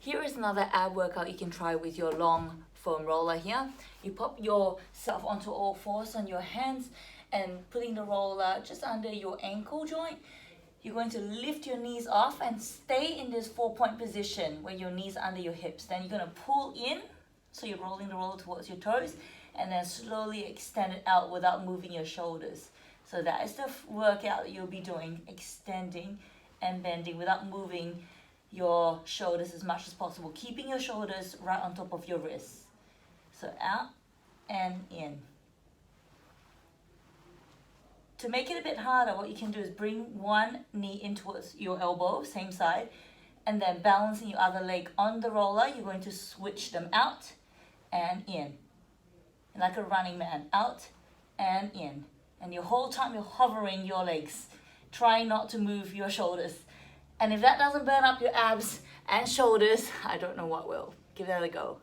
Here is another ab workout you can try with your long foam roller here. You pop yourself onto all fours on your hands and putting the roller just under your ankle joint. You're going to lift your knees off and stay in this 4-point position where your knees are under your hips. Then you're going to pull in, so you're rolling the roller towards your toes, and then slowly extend it out without moving your shoulders. So that is the workout that you'll be doing, extending and bending without moving your shoulders as much as possible, keeping your shoulders right on top of your wrists. So out and in. To make it a bit harder, what you can do is bring one knee in towards your elbow, same side, and then balancing your other leg on the roller, you're going to switch them out and in. Like a running man, out and in. And your whole time you're hovering your legs, trying not to move your shoulders. And if that doesn't burn up your abs and shoulders, I don't know what will. Give that a go.